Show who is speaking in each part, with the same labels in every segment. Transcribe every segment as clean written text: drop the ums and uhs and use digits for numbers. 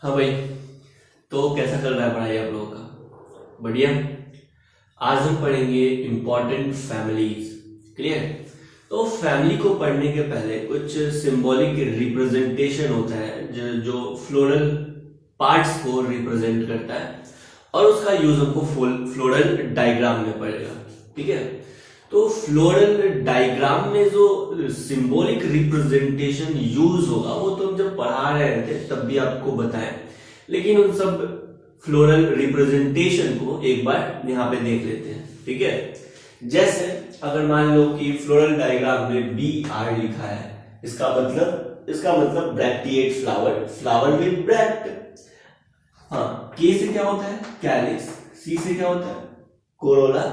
Speaker 1: हाँ भाई। तो कैसा चल रहा है पढ़ाई आप लोगों का? बढ़िया। आज हम पढ़ेंगे इम्पोर्टेंट फैमिलीज। क्लियर? तो फैमिली को पढ़ने के पहले कुछ सिंबॉलिक रिप्रेजेंटेशन होता है जो फ्लोरल पार्ट्स को रिप्रेजेंट करता है और उसका यूज हमको फ्लोरल डायग्राम में पड़ेगा। ठीक है? तो फ्लोरल डायग्राम में जो सिंबॉलिक रिप्रेजेंटेशन यूज होगा वो तो हम जब पढ़ा रहे थे तब भी आपको बताएं, लेकिन उन सब फ्लोरल रिप्रेजेंटेशन को एक बार यहाँ पे देख लेते हैं। ठीक है? जैसे अगर मान लो कि फ्लोरल डायग्राम में BR लिखा है, इसका मतलब bracteate flower, flower with bract. हाँ, K से क्या होता है? कैलिक्स। C से क्या होता है? कोरोला।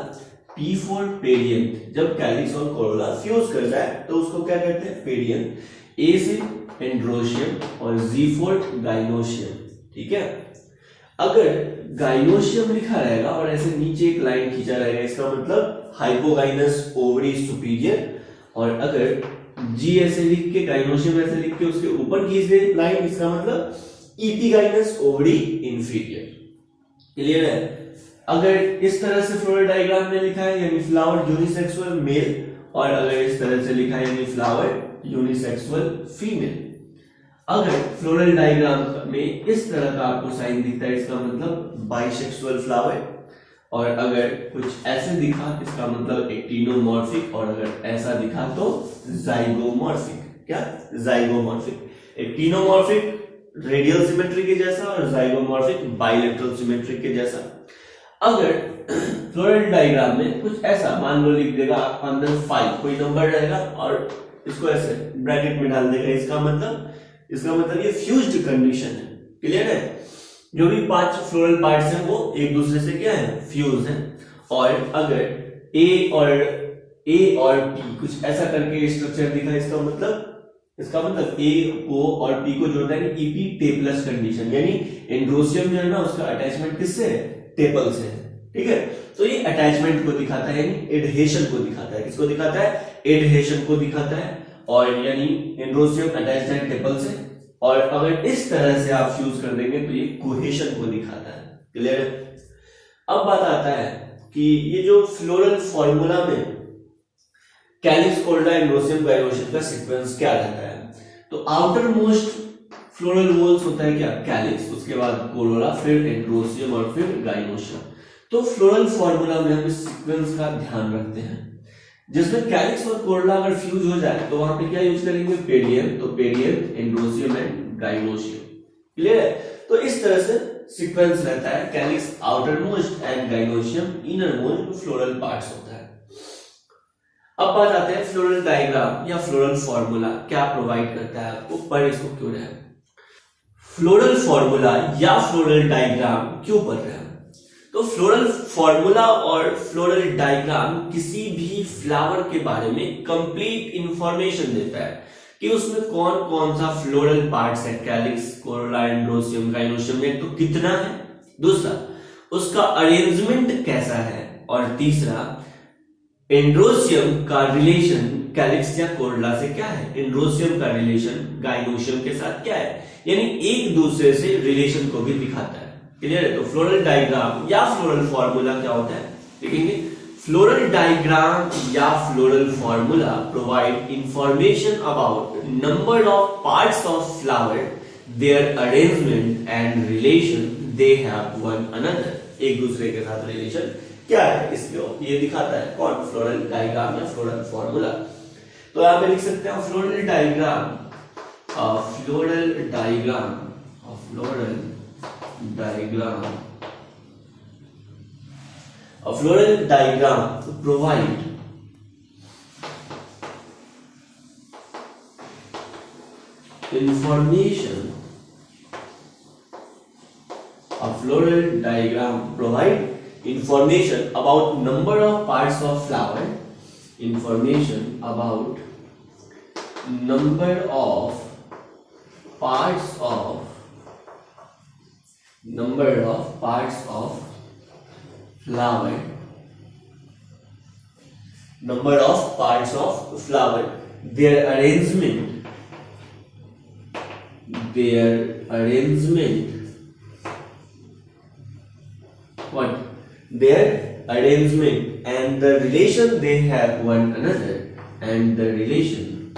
Speaker 1: P for perianth. जब कैलिक्स और कोरोला फ्यूज कर जाए तो उसको क्या कहते हैं? पेडियंट। A से एंड्रोशियम और G फॉर गाइनोशियम। ठीक है? अगर गाइनोशियम लिखा रहेगा और ऐसे नीचे एक लाइन खींचा रहेगा, इसका मतलब हाइपोगाइनस ओवरी सुपीरियर। और अगर G ऐसे लिख के, गाइनोशियम ऐसे लिख के उसके ऊपर खींच दे लाइन, इसका मतलब इपिगाइनस ओवरी इंफीरियर। क्लियर है? अगर इस तरह से फ्लोरल डायग्राम में लिखा है यानी फ्लावर यूनिसेक्सुअल मेल, और अगर इस तरह से लिखा है यानी फ्लावर यूनिसेक्सुअल फीमेल। अगर फ्लोरल डायग्राम में इस तरह का आपको साइन दिखता है, इसका मतलब बाइसेक्सुअल फ्लावर। और अगर कुछ ऐसे दिखा, इसका मतलब एक्टिनोमॉर्फिक। और अगर ऐसा दिखा तो जाइगोमॉर्फिक। क्या? जाइगोमॉर्फिक। एक्टिनोमॉर्फिक रेडियल सिमेट्री के जैसा और जाइगोमॉर्फिक बाइलेटरल सिमेट्री के जैसा। अगर फ्लोरल डायग्राम में कुछ ऐसा मान लो लिख देगा अंदर 5 कोई नंबर रहेगा और इसको ऐसे ब्रैकेट में डाल देगा, इसका मतलब ये फ्यूज्ड कंडीशन है। क्लियर है? जो भी 5 फ्लोरल पार्ट्स हैं वो एक दूसरे से क्या है? फ्यूज हैं। और अगर A और P कुछ ऐसा करके स्ट्रक्चर दिखा, इसका मतलब A को और P को जोड़ता है EP टेपलस कंडीशन, यानी एंड्रोसियम जो है ना उसका अटैचमेंट किससे है? टेपल से है। ठीक है? तो ये अटैचमेंट को दिखाता है, यानी एडहेशन को दिखाता है। किसको दिखाता है? एडहेशन को दिखाता है। और यानी एंड्रोसियम अटैच्ड है टेपल से। और अगर इस तरह से आप फ्यूज कर देंगे तो ये कोहेशन को दिखाता है। क्लियर है? अब बात आता है कि ये जो फ्लोरल फॉर्मूला में कैलिक्स, कोरोला, एंड्रोसियम, गाइनोशियम का सीक्वेंस क्या रहता है? तो आउटर मोस्ट फ्लोरल वॉल्स होता है क्या? कैलिक्स, उसके बाद कोरोला, फिर एंड्रोसियम और फिर गाइनोशियम। तो फ्लोरल फॉर्मूला में हम इस सीक्वेंस का ध्यान रखते हैं, जिसमें कैलिक्स और कोरोला अगर फ्यूज हो जाए तो वहां पे क्या यूज करेंगे? पेडियम। तो पेडियम, एंड्रोसियम एंड गाइनोशियम। क्लियर है? तो इस तरह से सीक्वेंस रहता है। Calyx outer most and gynoecium inner most floral parts होता है। अब बात आते हैं फ्लोरल डायग्राम या फ्लोरल फॉर्मूला क्या प्रोवाइड करता है आपको, पर इसको क्यों रहे? फ्लोरल फॉर्मूला या फ्लोरल डायग्राम क्यों पढ़ रहे हैं? तो फ्लोरल फॉर्मूला और फ्लोरल डायग्राम किसी भी फ्लावर के बारे में कंप्लीट इंफॉर्मेशन देता है कि उसमें कौन कौन सा फ्लोरल पार्ट्स है, कैलिक्स, कोरोला, एंड्रोसियम, गाइनोशियम में तो कितना है, दूसरा उसका अरेंजमेंट कैसा है, और तीसरा एंड्रोसियम का रिलेशन कैलिक्स या कोरोला से क्या है, एंड्रोसियम का रिलेशन गाइनोशियम के साथ क्या है, यानी एक दूसरे से रिलेशन को भी दिखाता है। क्लियर है? तो फ्लोरल डायग्राम या फ्लोरल फॉर्मूला क्या होता है देखेंगे। फ्लोरल डायग्राम या floral formula provide information about number of parts of flower, their arrangement and relation they have one another. एक दूसरे के साथ रिलेशन क्या है इसलिए ये दिखाता है कौन? फ्लोरल डायग्राम या फ्लोरल फॉर्मूला। तो यहां पे लिख सकते हैं floral diagram provide information. A floral diagram provide information about number of parts of flower, information about number of parts of flower, their arrangement their arrangement and the relation they have one another and the relation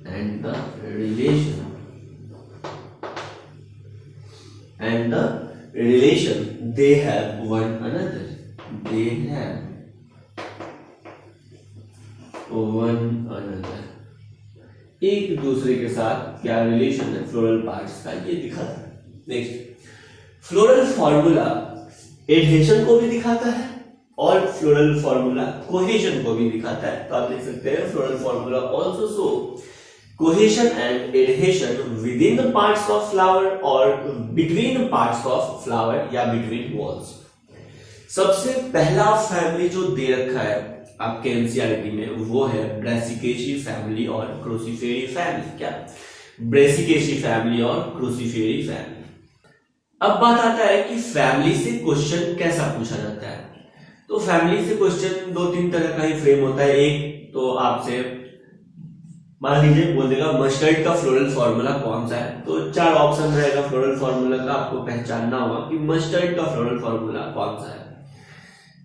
Speaker 1: and the relation and the relation they have one another, they have one another, एक दूसरे के साथ क्या relation है floral parts का, ये दिखाता है। नेक्स्ट, फ्लोरल फॉर्मूला एडहेशन को भी दिखाता है और फ्लोरल फॉर्मूला कोहेशन को भी दिखाता है। तो आप लिख सकते हैं floral formula also show cohesion and adhesion with in the parts of flower और बिटवीन पार्ट्स ऑफ फ्लावर या बिटवीन वॉल्स। सबसे पहला फैमिली जो दे रखा है आपके एनसीईआरटी में वो है ब्रेसिकेशी फैमिली और क्रूसीफेरी फैमिली। क्या? ब्रेसिकेशी फैमिली और क्रूसीफेरी फैमिली। अब बात आता है कि फैमिली से क्वेश्चन कैसा पूछा जाता है। तो फैमिली से क्वेश्चन दो तीन तरह का ही फ्रेम होता है। एक तो आपसे मान लीजिए बोल देगा मस्टर्ड का फ्लोरल फॉर्मूला कौन सा है, तो चार ऑप्शन रहेगा फ्लोरल फॉर्मूला का, आपको पहचानना होगा कि मस्टर्ड का फ्लोरल फॉर्मूला कौन सा है।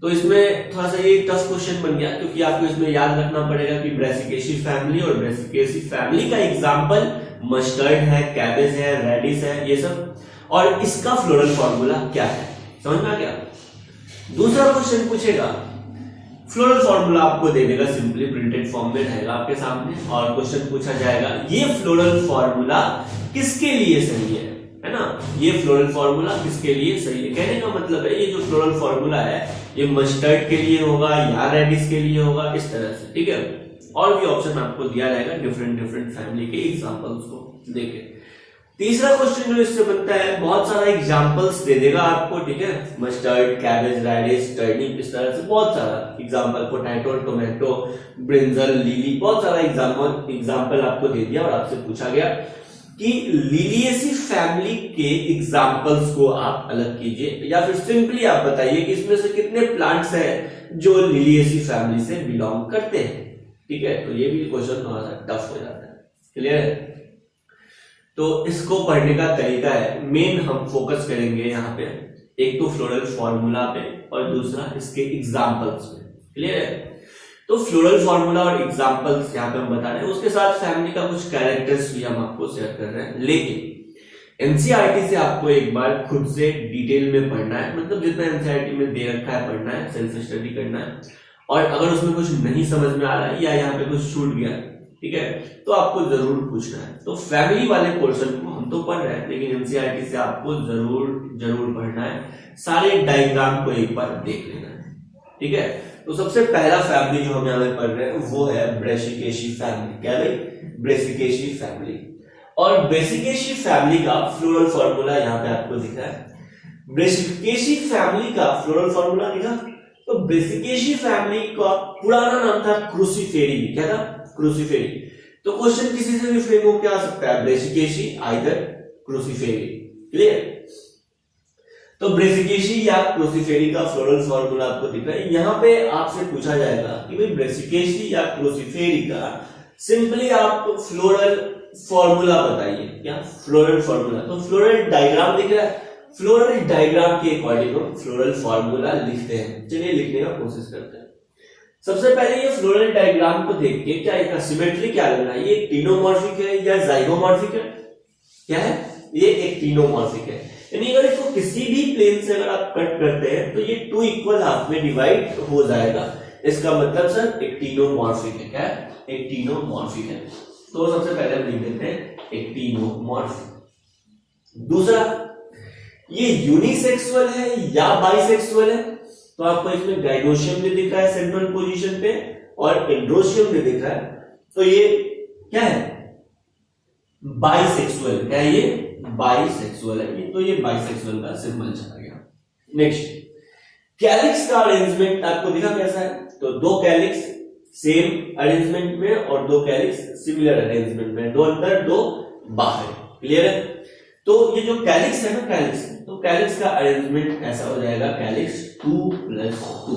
Speaker 1: तो इसमें थोड़ा सा ये टफ क्वेश्चन बन गया क्योंकि आपको इसमें याद रखना पड़ेगा कि ब्रेसिकेशी फैमिली और ब्रेसिकेशी फैमिली का एग्जांपल मस्टर्ड है, कैबेज है, रेडिश है, ये सब, और इसका फ्लोरल फॉर्मूला क्या है। समझ में आ गया? दूसरा क्वेश्चन पूछेगा, फ्लोरल फॉर्मूला आपको दे देगा, सिंपली प्रिंटेड फॉर्म में रहेगा आपके सामने, और क्वेश्चन पूछा जाएगा ये फ्लोरल फॉर्मूला किसके लिए सही है ना? ये फ्लोरल फॉर्मूला किसके लिए सही है? कहने का मतलब है ये जो फ्लोरल फॉर्मूला है ये मस्टर्ड के लिए होगा या रेडिश के लिए होगा, इस तरह से। ठीक है, और भी ऑप्शन आपको दिया जाएगा डिफरेंट डिफरेंट फैमिली के एग्जांपल्स को देके। तीसरा क्वेश्चन जो इससे बनता है, बहुत सारा एग्जांपल्स दे देगा आपको। ठीक है, मस्टर्ड, कैबेज, रेडिश, टर्निप, इस तरह से बहुत सारा example, potato, tomato, brinjal, lily, बहुत सारा एग्जांपल आपको दे दिया और आपसे पूछा गया कि लिलिएसी फैमिली के एग्जांपल्स को आप अलग कीजिए, या फिर सिंपली आप बताइए कि इसमें से कितने प्लांट्स हैं जो लिलिएसी फैमिली से बिलोंग करते हैं। ठीक है, तो ये भी क्वेश्चन थोड़ा सा टफ हो जाता है। क्लियर है? तो इसको पढ़ने का तरीका है, मेन हम फोकस करेंगे यहाँ पे एक तो फ्लोरल फॉर्मूला पे और दूसरा इसके एग्जांपल्स पे। क्लियर है? तो फ्लोरल फॉर्मूला और एग्जांपल्स यहाँ पे हम बता रहे हैं, उसके साथ फैमिली का कुछ कैरेक्टर्स भी हम आपको शेयर कर रहे हैं। लेकिन एनसीईआरटी से आपको एक बार खुद से डिटेल में पढ़ना है, मतलब जितना एनसीईआरटी में दे रखा है पढ़ना है, सेल्फ स्टडी करना है। और अगर उसमें कुछ नहीं समझ में आ रहा है या यहाँ पे कुछ छूट गया, ठीक है, तो आपको जरूर पूछना है। तो फैमिली वाले पोर्शन को हम तो पढ़ रहे हैं, लेकिन एनसीईआरटी से आपको जरूर पढ़ना है। सारे डायग्राम को एक बार देख लेना है। ठीक है, तो सबसे पहला फैमिली जो हम यहाँ पे पढ़ रहे हैं वो है ब्रेसिकेशी फैमिली। क्या भाई? ब्रेसिकेशी फैमिली। और ब्रेसिकेशी फैमिली का फ्लोरल फॉर्मूला यहाँ पे आपको दिख रहा है। ब्रेसिकेशी फैमिली का फ्लोरल फॉर्मूला दिखा, तो ब्रेसिकेशी फैमिली का पुराना नाम था क्रूसीफेरी। क्या था? क्रूसीफेरी। तो क्वेश्चन किसी से भी फ्रेम होकर आ सकता है, ब्रेसिकेशी आइदर क्रूसीफेरी। क्लियर? तो ब्रेसिकेशी या क्रूसीफेरी का फ्लोरल फॉर्मूला आपको दिख रहा है। यहाँ पे आपसे पूछा जाएगा कि भाई ब्रेसिकेशी या क्रूसीफेरी का सिंपली आप फ्लोरल फॉर्मूला बताइए। क्या? Floral formula. तो फ्लोरल डायग्राम दिख रहा है, फ्लोरल डायग्राम के अकॉर्डिंग हम फ्लोरल फॉर्मूला लिखते हैं। चलिए लिखने का कोशिश करते हैं। सबसे पहले ये फ्लोरल डायग्राम को देख के क्या इसका सिमेट्री क्या लग रहा है? ये एक्टिनोमॉर्फिक है या जाइगोमॉर्फिक है? क्या है? ये एक्टिनोमॉर्फिक है। यानी अगर इसको किसी भी प्लेन से अगर आप कट करते हैं तो ये 2 इक्वल हाफ में डिवाइड हो जाएगा। इसका मतलब सर एक्टिनोमॉर्फिक है। क्या? एक्टिनोमॉर्फिक है। तो सबसे पहले हम लिख देते हैं एक्टिनोमॉर्फिक। दूसरा, ये यूनिसेक्सुअल है या बाइसेक्सुअल है? तो आपको इसमें गाइनोशियम भी दिख रहा है सेंट्रल पोजीशन पे और एंड्रोशियम भी दिख रहा है। तो ये क्या है? बाइसेक्सुअल। क्या है? ये बाइसेक्सुअल है। तो ये बाइसेक्सुअल का सिंबल चला गया। नेक्स्ट, कैलिक्स का अरेंजमेंट आपको दिखा कैसा है? तो 2 कैलिक्स सेम अरेंजमेंट में और 2 कैलिक्स सिमिलर अरेंजमेंट में, 2 अंदर 2 बाहर। क्लियर है? तो ये जो कैलिक्स है ना, कैलिक्स, तो कैलिक्स का अरेंजमेंट ऐसा हो जाएगा, कैलिक्स 2+2।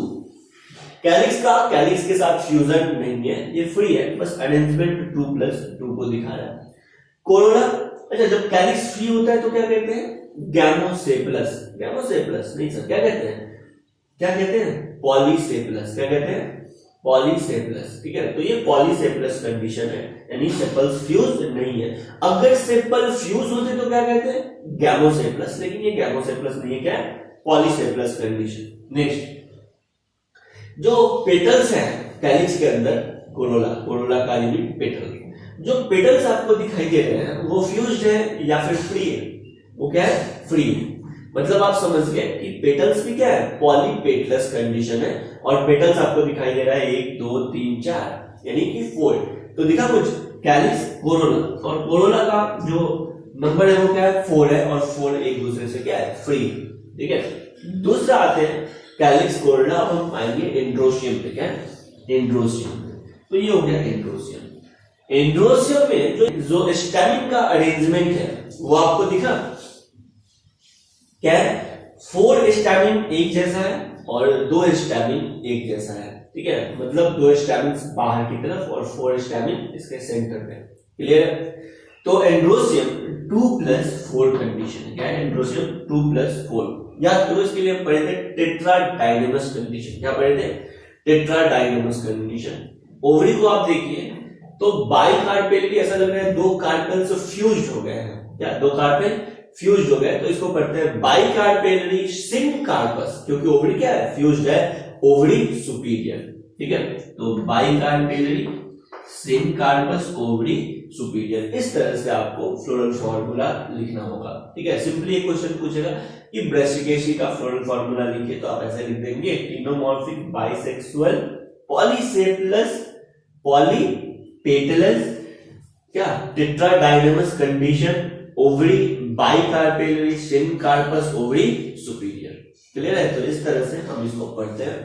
Speaker 1: कैलिक्स के साथ फ्यूजन नहीं है, ये फ्री है, बस अरेंजमेंट 2+2 को दिखा रहा है। कोरोना, अच्छा जब कैलिक्स फ्री होता है तो क्या कहते हैं? गैमोसेप्लस। गैमोसेप्लस नहीं सर, क्या कहते हैं? क्या कहते हैं, पॉलीसेपलस। क्या कहते हैं, पॉलीसेपलस। ठीक है, तो ये पॉलीसेपलस कंडीशन है, यानी सेपल्स फ्यूज नहीं है। अगर सेपल फ्यूज होते तो क्या कहते हैं, गैमोसेपलस, लेकिन ये गैमोसेपलस नहीं है, क्या है, पॉलीसेपलस कंडीशन। नेक्स्ट, जो पेटल्स हैं कैलिक्स के अंदर, कोरोला का यूनिट पेटल, जो पेटल्स आपको दिखाई दे रहे हैं वो फ्यूज्ड है या फिर फ्री है, वो क्या है, फ्री है। मतलब आप समझ गए कि पेटल्स भी क्या है, पॉलीपेटलस कंडीशन है, और पेटल्स आपको दिखाई दे रहा है 1 2 3 4, यानी कि 4। तो दिखा कुछ, कैलिक्स, कोरोला, और कोरोला का जो नंबर है वो क्या है, 4 है, और 4 एक दूसरे से क्या है, फ्री। ठीक है, दूसरा आते हैं कैलिक्स, कोरोला, अब हम आएंगे एंड्रोशियम पे। क्या है, एंड्रोशियम। तो ये हो गया एंड्रोशियम। एंड्रोशियम में जो स्टेमिन का अरेंजमेंट है वो आपको दिखा, क्या है, 4 स्टेमिन एक जैसा है और 2 स्टेमिन एक जैसा है। ठीक है, मतलब 2 स्टेमिन बाहर की तरफ और 4 स्टेमिन इसके सेंटर पे। क्लियर है, तो एंड्रोशियम 2+4 कंडीशन है। क्या है, एंड्रोशियम 2+4। याद करो, इसके लिए हम पढ़े थे टेट्राडाइनेमस कंडीशन। क्या पढ़े थे, टेट्राडाइनेमस कंडीशन। ओवरी को आप देखिए तो बाइकार्पेल भी ऐसा लग रहा है 2 कार्पेल्स फ्यूज्ड हो गए हैं। क्या, 2 कार्पेल फ्यूज्ड हो गए, तो इसको पढ़ते हैं बाइकार्पेलरी सिनकार्पस, क्योंकि ओवरी क्या है, फ्यूज्ड है, ओवरी सुपीरियर। ठीक है, तो बाइकार्पेलरी सिनकार्पस, ओवरी सुपीरियर। इस तरह से आपको फ्लोरल फॉर्मूला लिखना होगा। ठीक है, सिंपली एक क्वेश्चन पूछेगा कि ब्रेस्टिकेसी का फ्लोरल फॉर्मूला लिखिए, तो आप ऐसे लिख देंगे, टिनोमॉर्फिक बाइसेक्सुअल पॉलीसेपलस पॉलीपेटलस, क्या, tetradynamous condition, ovary bicarpellary syncarpous, ovary superior. Clear है, तो इस तरह से हम इसको पढ़ते हैं।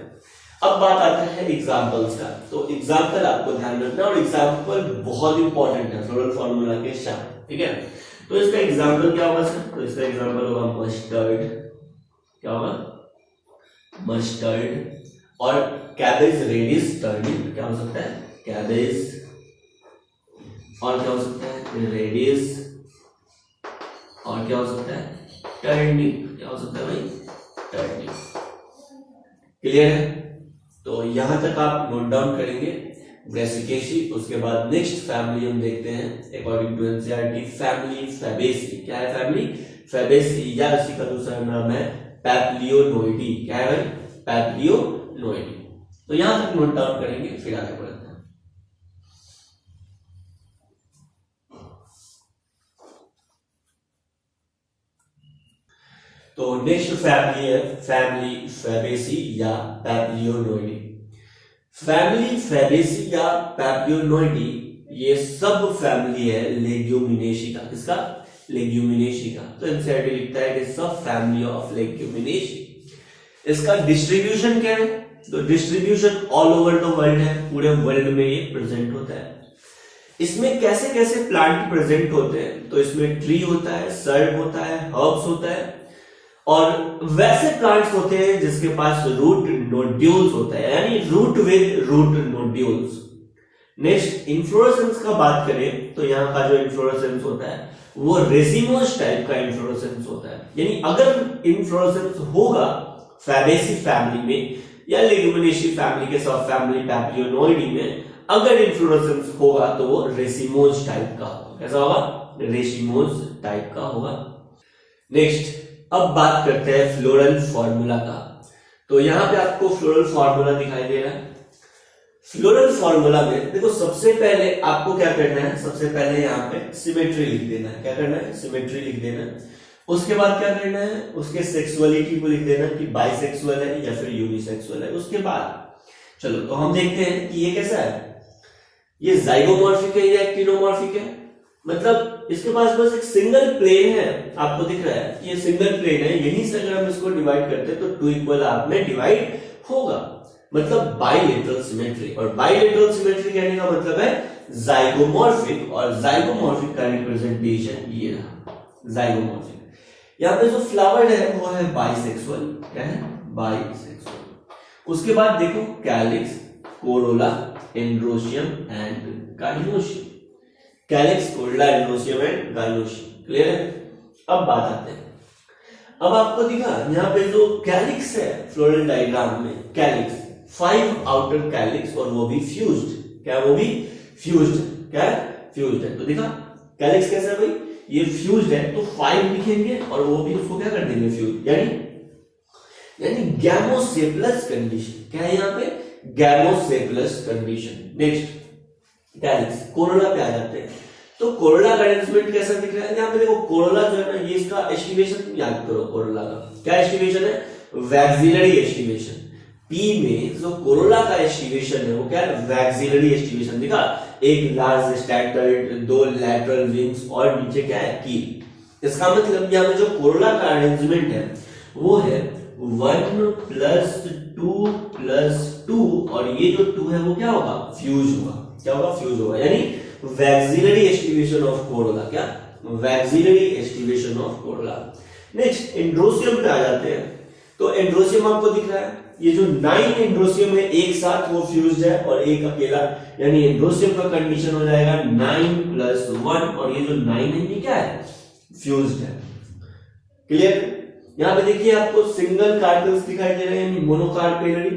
Speaker 1: अब बात आता है एग्जांपल्स का। तो एग्जांपल आपको ध्यान रखना, और एग्जांपल बहुत इंपॉर्टेंट है फ्लोरल फार्मूला के साथ। ठीक है, तो इसका एग्जांपल क्या होगा सर, तो इसका एग्जांपल होगा मस्टर्ड। क्या होगा, मस्टर्ड। और कैबेज रेडिस टर्निप, क्या हो सकता है, कैबेज, और क्या हो सकता है, रेडिस, और क्या हो सकता है, टर्निप। क्या हो सकता है भाई, टर्निप। क्लियर है, तो यहां तक आप नोट डाउन करेंगे ब्रेसिकेसी। उसके बाद नेक्स्ट फैमिली हम देखते हैं according to NCERT, family Fabaceae. क्या है, फैमिली फैबेसी, या इसी का दूसरा नाम है पैप्लियोनोइडी। क्या है भाई, पैप्लियोनोइडी। तो यहां तक नोट डाउन करेंगे, फिर आगे बढ़ते हैं। तो नेक्स्ट फैमिली है फैमिली फैबेसी या पैप्लियोनोइडी। फैमिली फैबेसी या पैप्लियोनोइडी ये सब फैमिली है लेग्यूमिनेशी का। किसका, लेग्यूमिनेशी का। तो एनसीईआरटी लिखता है कि सब फैमिली ऑफ लेग्यूमिनेशी। इसका डिस्ट्रीब्यूशन क्या है, तो distribution all over the world है, पूरे वर्ल्ड में ये प्रेजेंट होता है। इसमें कैसे कैसे प्लांट प्रेजेंट होते हैं, तो इसमें ट्री होता है, सर्ब होता है, हर्ब्स होता है, और वैसे प्लांट्स होते हैं जिसके पास रूट नोड्यूल्स होता है, यानी root with root nodules. Next, inflorescence का बात करें तो यहाँ का जो इन्फ्लोरेसेंस होता है वो रेसिमोस टाइप का इन्फ्लोरेसेंस होता है। यानी अगर इन्फ्लोरेसेंस होगा फैबेसी फैमिली में या लेग्यूमिनेशी फैमिली के सब फैमिली पैप्लियोनोइडी में, अगर इन्फ्लोरेसेंस होगा तो वो रेसिमोस टाइप का होगा। कैसा होगा, रेसिमोस टाइप का होगा। नेक्स्ट, अब बात करते हैं फ्लोरल फॉर्मूला का। तो यहां पे आपको फ्लोरल फॉर्मूला दिखाई दे रहा है। फ्लोरल फॉर्मूला में देखो, सबसे पहले आपको क्या करना है, सबसे पहले यहाँ पे सिमेट्री लिख देना है। क्या करना है, सिमेट्री लिख देना है। उसके बाद क्या करना है, उसके सेक्सुअलिटी को लिख देना कि बाइसेक्सुअल है या फिर यूनिसेक्सुअल है। उसके बाद चलो तो हम देखते हैं कि ये कैसा है, ये जाइगोमॉर्फिक है या एक्टिनोमॉर्फिक है। मतलब इसके पास बस एक सिंगल प्लेन है, आपको दिख रहा है ये सिंगल प्लेन है, यहीं से अगर हम इसको डिवाइड करते हैं तो 2 इक्वल हाफ में डिवाइड होगा, मतलब बाइलेटरल सिमेट्री। और बाइलेटरल सिमेट्री कहने का मतलब है जाइगोमॉर्फिक, और जाइगोमॉर्फिक का रिप्रेजेंटेशन ये रहा, जाइगोमॉर्फिक। यहाँ पे जो फ्लावर है वो है बाइसेक्सुअल। क्या है, बाइसेक्सुअल। उसके बाद देखो calyx, Corolla, androecium and gynoecium. Calyx, Corolla, androecium and gynoecium. Clear है। अब बात आते हैं, अब आपको दिखा यहाँ पे जो कैलिक्स है फ्लोरल डायग्राम में, कैलिक्स 5 आउटर कैलिक्स और वो भी फ्यूज्ड, क्या वो भी फ्यूज्ड, क्या फ्यूज्ड है। तो दिखा कैलिक्स कैसा है भाई, ये फ्यूज्ड है तो 5 लिखेंगे और वो भी उसको क्या कर देंगे फ्यूज, यानी गैमोसेप्लस कंडीशन, क्या है यहाँ पे गैमोसेप्लस कंडीशन। नेक्स्ट कैलिक्स, कोरोला पे आ जाते हैं। तो कोरोला का अरेंजमेंट कैसा दिख रहा है, यहाँ पे देखो कोरोला जो है ना, ये इसका एस्टिवेशन याद करो, कोरोला का क्या एस्टिवेशन है, वैक्सिलरी एस्टिवेशन। पी में जो कोरोला का एस्टिवेशन है वो क्या है, वैक्सिलरी एस्टिवेशन। दिखा एक लार्ज स्टैटर्ड, 2 लैटरल विंग्स और नीचे क्या है कील। इसका मतलब यहाँ पे जो कोरोला का अरेंजमेंट है वो है 1 + 2 + 2 और ये जो 2 है वो क्या होगा, फ्यूज होगा, क्या होगा, फ्यूज होगा, यानी वैक्सिलरी एस्टिवेशन ऑफ कोरोला, क्या vexillary aestivation of Corolla. Next androecium पे आ जाते हैं। तो एंड्रोसियम आपको दिख रहा है, ये जो 9 एंड्रोसियम है एक साथ वो फ्यूज्ड है और एक अकेला, यानी एंड्रोसियम का कंडीशन हो जाएगा 9 + 1 और ये जो 9 है ये क्या है, फ्यूज्ड है। क्लियर। यहां पे देखिए आपको सिंगल कार्पेल्स दिखाई दे रहे हैं, यानी मोनोकार्पेलरी।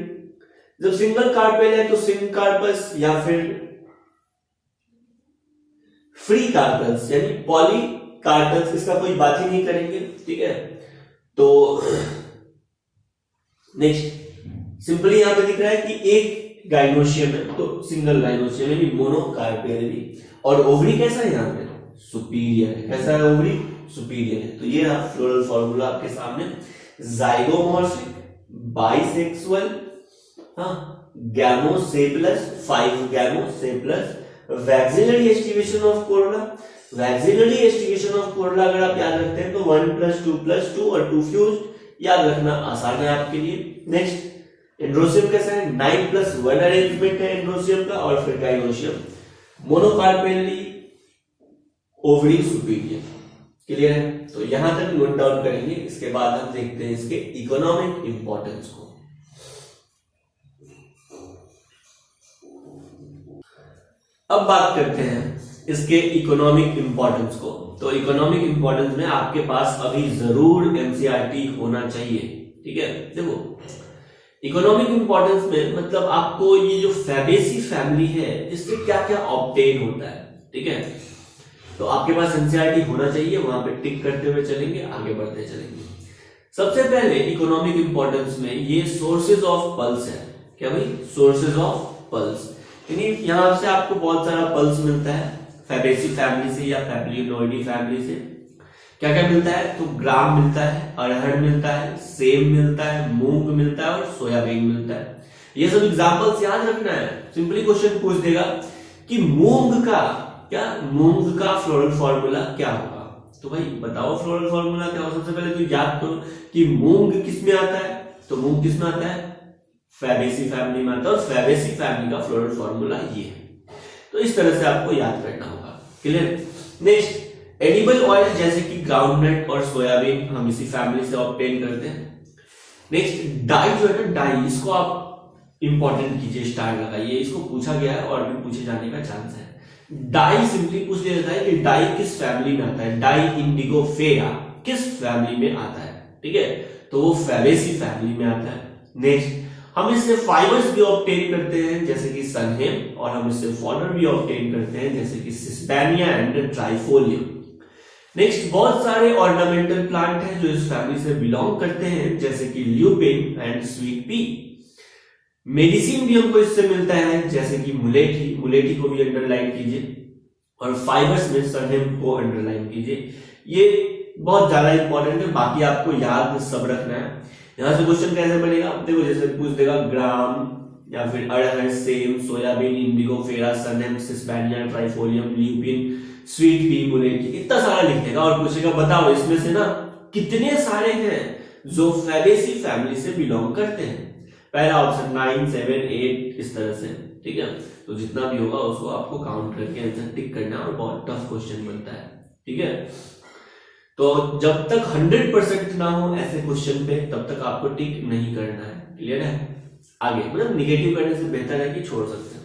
Speaker 1: जब सिंगल कार्पेल है तो सिंकार्पस या फिर फ्री कार्पेल्स यानी पॉलीकार्पेल्स, इसका कोई बात ही नहीं करेंगे, ठीक है। तो नेक्स्ट सिंपली यहां पे दिख रहा है कि एक गाइनोशियम है तो सिंगल गाइनोशियम यानी मोनोकार्पेलरी। और ओवरी कैसा है यहाँ पे, सुपीरियर है, कैसा है ओवरी, सुपीरियर है। तो ये रहा फ्लोरल फॉर्मूला आपके सामने, zygomorphic, bisexual, gamosepalous, 5 gamosepalous, vexillary aestivation of corolla. Vexillary aestivation of corolla अगर आप याद रखते हैं तो 1 + 2 + 2 और 2 फ्यूज, याद रखना आसान है आपके लिए। नेक्स्ट एंड्रोसियम कैसा है, 9 + 1 अरेंजमेंट है एंड्रोसियम का और फिर gynoecium, monocarpellary, ovary, superior. Clear है। तो यहां तक नोट डाउन करेंगे, इसके बाद हम देखते हैं इसके इकोनॉमिक इंपॉर्टेंस को। अब बात करते हैं इसके इकोनॉमिक इंपॉर्टेंस को। तो इकोनॉमिक इंपॉर्टेंस में आपके पास अभी जरूर एनसीईआरटी होना चाहिए, ठीक है। देखो इकोनॉमिक इंपॉर्टेंस में मतलब आपको ये जो फैबेसी फैमिली है इससे क्या क्या ऑब्टेन होता है, ठीक है। तो आपके पास एनसीईआरटी होना चाहिए, वहां पे टिक करते हुए चलेंगे, आगे बढ़ते चलेंगे। सबसे पहले इकोनॉमिक इंपॉर्टेंस में ये सोर्सेज ऑफ पल्स है, क्या भाई, सोर्सेज ऑफ पल्स, यानी यहां से आपको बहुत सारा पल्स मिलता है फैबेसी फैमिली से या पैप्लियोनोइडी फैमिली से। क्या क्या मिलता है, तो ग्राम मिलता है, अरहर मिलता है, सेब मिलता है, मूंग मिलता है और सोयाबीन मिलता है। ये सब एग्जांपल्स याद रखना है, सिंपली क्वेश्चन पूछ देगा कि मूंग का फ्लोरल फॉर्मूला क्या होगा। तो भाई बताओ फ्लोरल फॉर्मूला क्या होगा। सबसे पहले तो याद करो कि मूंग किस में आता है, तो मूंग किस में आता है, फैबेसी फैमिली में आता है, और फैबेसी फैमिली का फ्लोरल फॉर्मूला ये है। तो इस तरह से आपको याद करना होगा। क्लियर। नेक्स्ट एडिबल ऑयल जैसे कि ग्राउंडनट और सोयाबीन हम इसी फैमिली से ऑब्टेन करते हैं। नेक्स्ट डाई जो है ना, डाई, इसको आप इंपॉर्टेंट कीजिए, स्टार लगाइए, इसको पूछा गया है और भी पूछे जाने का चांस है। डाई सिंपली पूछ लिया जाता है कि डाई किस फैमिली में आता है, डाई इंडिगोफेरा किस फैमिली में आता है, ठीक है। तो वो फैबेसी फैमिली में आता है। नेक्स्ट हम इससे फाइबर्स भी ऑब्टेन करते हैं जैसे कि सनहेम, और हम इससे फॉडर भी ऑब्टेन करते हैं जैसे कि सिस्बेनिया एंड ट्राइफोलियम। नेक्स्ट बहुत सारे ऑर्नामेंटल प्लांट हैं जो इस फैमिली से बिलोंग करते हैं जैसे कि lupin and sweet pea. Medicine भी हमको इससे मिलता है जैसे कि मुलेठी को भी अंडरलाइन कीजिए, और फाइबर्स में सनहेम को अंडरलाइन कीजिए। ये बहुत ज्यादा इंपॉर्टेंट है, बाकी आपको याद सब रखना है। यहां से क्वेश्चन कैसे बनेगा, देखो जैसे पूछ देगा ग्राम या फिर अरहर, सेम, soybean, indigofera, sunhemp, sesbania, trifolium, lupin, sweet pea, मुलेठी, इतना सारा लिख देगा और पूछेगा बताओ इसमें से ना कितने सारे हैं जो फैबेसी फैमिली से बिलोंग करते हैं। पहला ऑप्शन 9, 7, 8 इस तरह से, ठीक है। तो जितना भी होगा उसको आपको काउंट करके आंसर टिक करना, और बहुत टफ क्वेश्चन बनता है, ठीक है। तो जब तक 100% ना हो ऐसे क्वेश्चन पे तब तक आपको टिक नहीं करना है। क्लियर है। आगे मतलब निगेटिव करने से बेहतर है कि छोड़ सकते हैं।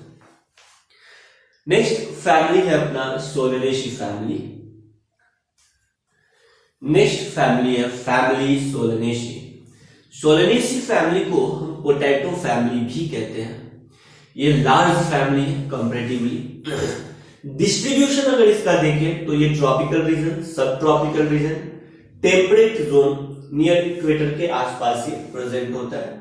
Speaker 1: नेक्स्ट फैमिली है अपना सोलेनेसी फैमिली। नेक्स्ट फैमिली है फैमिली सोलनेसी। सोलनेसी फैमिली को हम पोटैटो फैमिली भी कहते हैं। ये लार्ज फैमिली है कंपैरेटिवली। डिस्ट्रीब्यूशन अगर इसका देखें तो ये ट्रॉपिकल रीजन, सब tropical region, temperate zone near equator के आसपास ये प्रेजेंट होता है।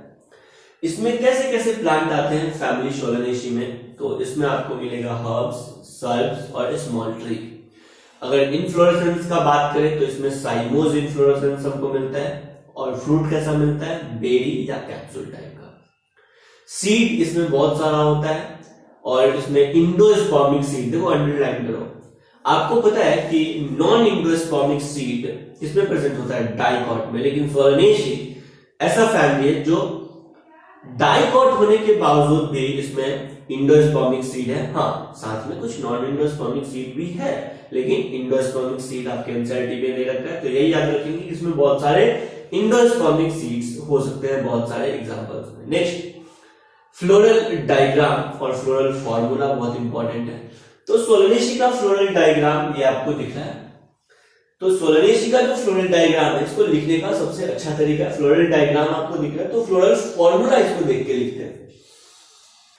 Speaker 1: इसमें कैसे कैसे प्लांट आते हैं फैमिली सोलनेसी में, तो इसमें आपको मिलेगा हर्ब्स, सर्ब्स और स्मॉल ट्री। अगर इनफ्लोरेसेंस का बात करें तो इसमें साइमोज इनफ्लोरेसेंस हमको मिलता है, और फ्रूट कैसा मिलता है, बेरी या कैप्सूल टाइप का। सीड इसमें बहुत सारा होता है, और इसमें इंडोस्पर्मिक सीड, देखो अंडरलाइन करो, आपको पता है कि नॉन इंडोस्पर्मिक सीड इसमें प्रेजेंट होता है डाइकॉट में, लेकिन सोलनेसी ऐसा फैमिली है जो डाइकॉट होने के बावजूद भी इसमें इंडोस्पर्मिक सीड है। हाँ, साथ में कुछ नॉन इंडोस्पर्मिक सीड भी है, लेकिन इंडोस्पर्मिक सीड आपके एनसीईआरटी में दे रखा है, तो यही याद रखेंगे कि इसमें बहुत सारे इंडोस्पर्मिक सीड्स हो सकते हैं, बहुत सारे एग्जांपल्स में। नेक्स्ट, फ्लोरल डायग्राम और फ्लोरल फॉर्मूला बहुत इंपॉर्टेंट है। तो सोलनेसी का फ्लोरल डायग्राम ये आपको दिख रहा है। तो सोलनेसी का जो फ्लोरल डायग्राम है, इसको लिखने का सबसे अच्छा तरीका है, फ्लोरल डायग्राम आपको दिख रहा है तो फ्लोरल फॉर्मूला इसको देख के लिखते हैं।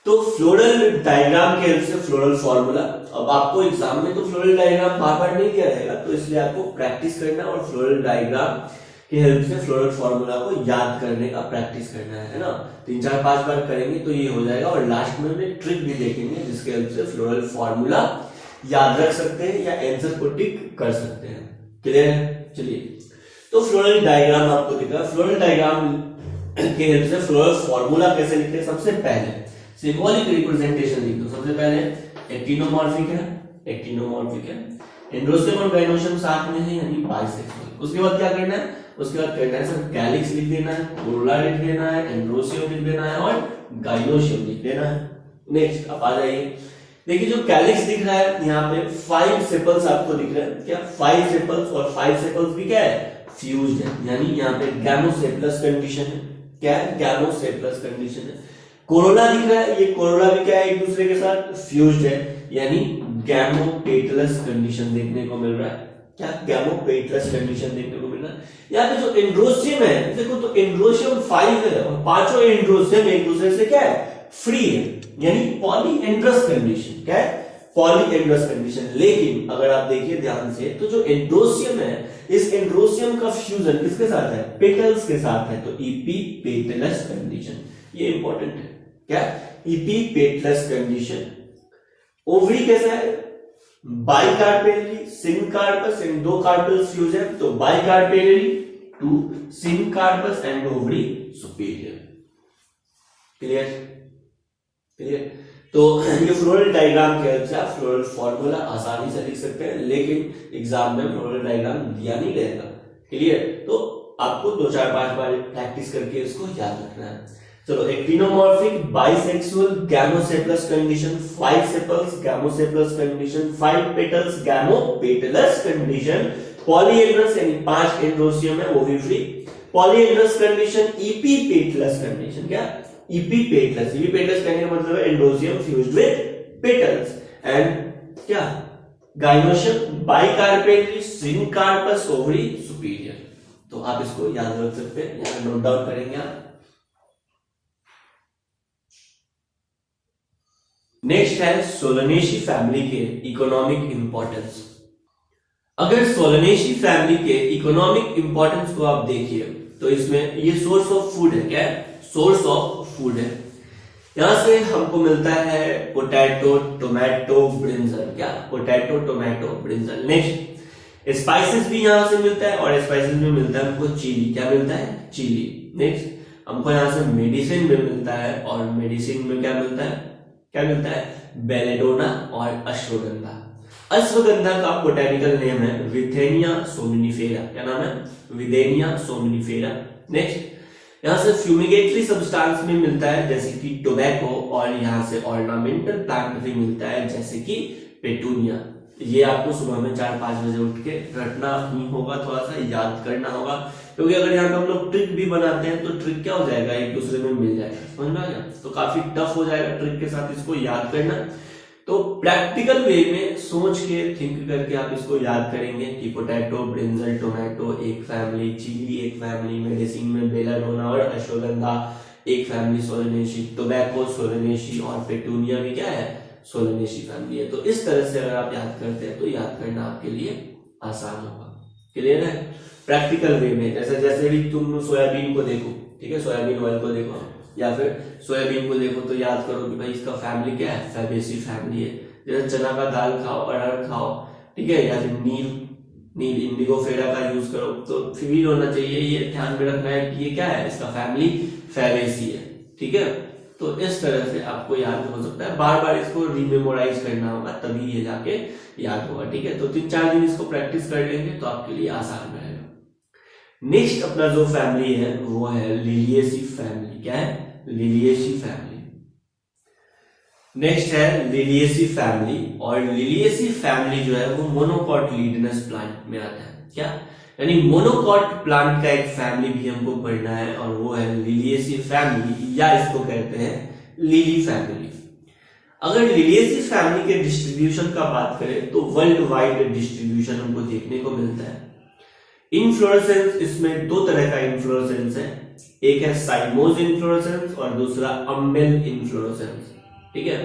Speaker 1: तो फ्लोरल डायग्राम के हेल्प से फ्लोरल फॉर्मूला, अब आपको एग्जाम में तो फ्लोरल डायग्राम बार बार नहीं दिया रहेगा, तो इसलिए आपको प्रैक्टिस करना और फ्लोरल डायग्राम की हेल्प से फ्लोरल फॉर्मूला को याद करने का प्रैक्टिस करना है ना। 3-4-5 बार करेंगे तो ये हो जाएगा, और लास्ट में हम एक ट्रिक भी देखेंगे जिसके हेल्प से फ्लोरल फॉर्मूला याद रख सकते हैं या आंसर को टिक कर सकते हैं। क्लियर है? चलिए, तो फ्लोरल डायग्राम आपको दिख रहा है। फ्लोरल डायग्राम के हेल्प से फ्लोरल फॉर्मूला कैसे लिखते हैं, सबसे पहले सिंबॉलिक रिप्रेजेंटेशन लिख दो। सबसे पहले एक्टिनोमॉर्फिक है, एक्टिनोमॉर्फिक है, एंड्रोसियम और गाइनोसियम साथ में है यानी बाइसेक्सुअल। उसके बाद क्या करना है, उसके बाद करना है सर कैलिक्स लिख देना है, कोरोला लिख देना है, एंड्रोसियम लिख देना है और गाइनोसियम लिख देना है। नेक्स्ट अब आ जाइए, देखिए जो कैलिक्स दिख रहा है यहाँ पे 5 सेपल्स आपको दिख रहे हैं, क्या 5 सेपल्स, और 5 सेपल्स भी क्या है, फ्यूज्ड है, यानी यहाँ पे गैमोसेपलस कंडीशन है। क्या है, गैमोसेपलस कंडीशन है। कोरोला दिख रहा है, ये कोरोला भी क्या है, एक दूसरे के साथ फ्यूज्ड है, यानी गैमोपेटलस कंडीशन देखने को मिल रहा है। क्या, गैमोपेटलस कंडीशन देखने को मिल रहा है। यहाँ पे जो एंड्रोसियम है, देखो तो एंड्रोसियम 5 है और पांचों एंड्रोसियम एक दूसरे से क्या है, फ्री है, यानी पॉलीएंड्रस कंडीशन। क्या है, पॉलीएंड्रस कंडीशन। लेकिन अगर आप देखिए ध्यान से, तो जो एंड्रोसियम है, इस एंड्रोसियम का फ्यूजन किसके साथ है, पेटल्स के साथ है, तो इपीपेटलस कंडीशन, ये इंपॉर्टेंट है। क्या, इपीपेटलस कंडीशन। ओवरी कैसा है, bicarpellary, syncarpous and 2 carpels fuse है, तो bicarpellary to syncarpous and ovary superior. Clear? Clear? तो ये फ्लोरल डायग्राम के हेल्प से आप फ्लोरल फॉर्मूला आसानी से लिख सकते हैं, लेकिन एग्जाम में फ्लोरल डायग्राम दिया नहीं रहेगा। क्लियर? तो आपको 2-4-5 बार प्रैक्टिस करके इसको याद रखना है। चलो, actinomorphic, bisexual, gamosepalous condition, 5 sepals, gamosepalous condition, 5 petals, gamopetalous condition, polyandrous यानी 5 एंड्रोसियम है वो भी फ्री, पॉलीएंड्रस कंडीशन, इपीपेटलस कंडीशन। क्या, इपीपेटलस, इपीपेटलस कहने का मतलब है androecium fused with petals, and क्या, गाइनोसियम, बाइकार्पेलरी, सिनकार्पस, ओवरी सुपीरियर। तो आप इसको याद रख सकते हैं, यहां नोट डाउन करेंगे आप। नेक्स्ट है सोलनेसी फैमिली के इकोनॉमिक इंपॉर्टेंस। अगर सोलनेसी फैमिली के इकोनॉमिक इंपॉर्टेंस को आप देखिए तो इसमें ये सोर्स ऑफ फूड है। क्या है, सोर्स ऑफ फूड है। यहां से हमको मिलता है पोटैटो, टोमेटो, ब्रिंजल। क्या, potato, tomato, brinjal. Next, spices भी यहां से मिलता है, और स्पाइसेस में मिलता है हमको चिली। क्या मिलता है, चिली। नेक्स्ट, हमको यहां से मेडिसिन में मिलता है, और मेडिसिन में क्या मिलता है, क्या मिलता है, बेलेडोना और अश्वगंधा। अश्वगंधा का बोटेनिकल नेम है विथेनिया सोमिनिफेरा। क्या नाम है, विथेनिया सोमिनिफेरा। नेक्स्ट, यहां से फ्यूमिगेटरी सब्सटेंस में मिलता है जैसे कि टोबैको, और यहां से ऑर्नामेंटल प्लांट भी मिलता है जैसे कि पेटूनिया। ये आपको सुबह में 4-5 बजे उठ के रटना ही होगा, थोड़ा सा याद करना होगा, क्योंकि अगर यहाँ पे हम लोग ट्रिक भी बनाते हैं तो ट्रिक क्या हो जाएगा, एक दूसरे में मिल जाएगा। समझ में आ गया? तो काफी टफ हो जाएगा ट्रिक के साथ इसको याद करना। तो प्रैक्टिकल वे में सोच के थिंक करके आप इसको याद करेंगे कि पोटैटो, ब्रिंजल, टोमेटो एक फैमिली, चिली एक फैमिली, मेडिसिन में बेलाडोना और अश्वगंधा एक फैमिली, सोलेनेसी, टोबैको सोलेनेसी और पेटूनिया भी क्या है, सोलेनेसी फैमिली है। तो इस तरह से अगर आप याद करते हैं तो याद करना आपके लिए आसान होगा। क्लियर है? प्रैक्टिकल वे में जैसे भी तुम सोयाबीन को देखो, ठीक है, सोयाबीन ऑयल को देखो या फिर सोयाबीन को देखो तो याद करो कि भाई इसका फैमिली क्या है, फैबेसी फैमिली है। जैसे चना का दाल खाओ, अरहर खाओ, ठीक है, या फिर नील इंडिगो फेरा का यूज करो, तो फील होना चाहिए, ये ध्यान में रखना है कि ये क्या है, इसका फैमिली फैबेसी है। ठीक है, तो इस तरह से आपको याद हो सकता है, बार बार इसको रीमेमोराइज करना होगा तभी ये जाके याद होगा। ठीक है, तो 3-4 दिन इसको प्रैक्टिस कर लेंगे तो आपके लिए आसान रहेगा। नेक्स्ट अपना जो फैमिली है वो है लिलिएसी फैमिली। क्या है? Liliaceae family. नेक्स्ट है लिलिएसी फैमिली, और लिलिएसी फैमिली जो है वो मोनोकॉटिलीडनस प्लांट में आता है। क्या? यानी मोनोकॉट प्लांट का एक फैमिली भी हमको पढ़ना है और वो है लिलिएसी फैमिली, या इसको कहते हैं लिली फैमिली। अगर लिलिएसी फैमिली के डिस्ट्रीब्यूशन का बात करें तो वर्ल्ड वाइड डिस्ट्रीब्यूशन हमको देखने को मिलता है। इनफ्लोरेसेंस, इसमें 2 तरह का इनफ्लोरेसेंस है, एक है साइमोज इनफ्लोरेसेंस और दूसरा अम्बेल इनफ्लोरेसेंस। ठीक है,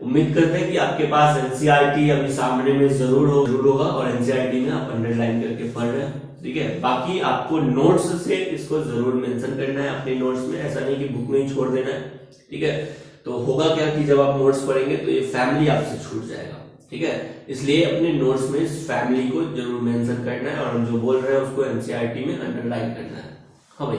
Speaker 1: उम्मीद करते हैं कि आपके पास एनसीईआरटी अभी सामने में जरूर होगा और एनसीईआरटी में आप अंडरलाइन करके पढ़ रहे हैं। ठीक है, बाकी आपको नोट्स से इसको जरूर मेंशन करना है अपने नोट्स में, ऐसा नहीं कि बुक में ही छोड़ देना है। ठीक है, तो होगा क्या कि जब आप नोट्स पढ़ेंगे तो ये फैमिली आपसे छूट जाएगा। ठीक है, इसलिए अपने नोट्स में इस फैमिली को जरूर मेंशन करना है और हम जो बोल रहे हैं उसको एनसीईआरटी में अंडरलाइन करना है। हाँ भाई,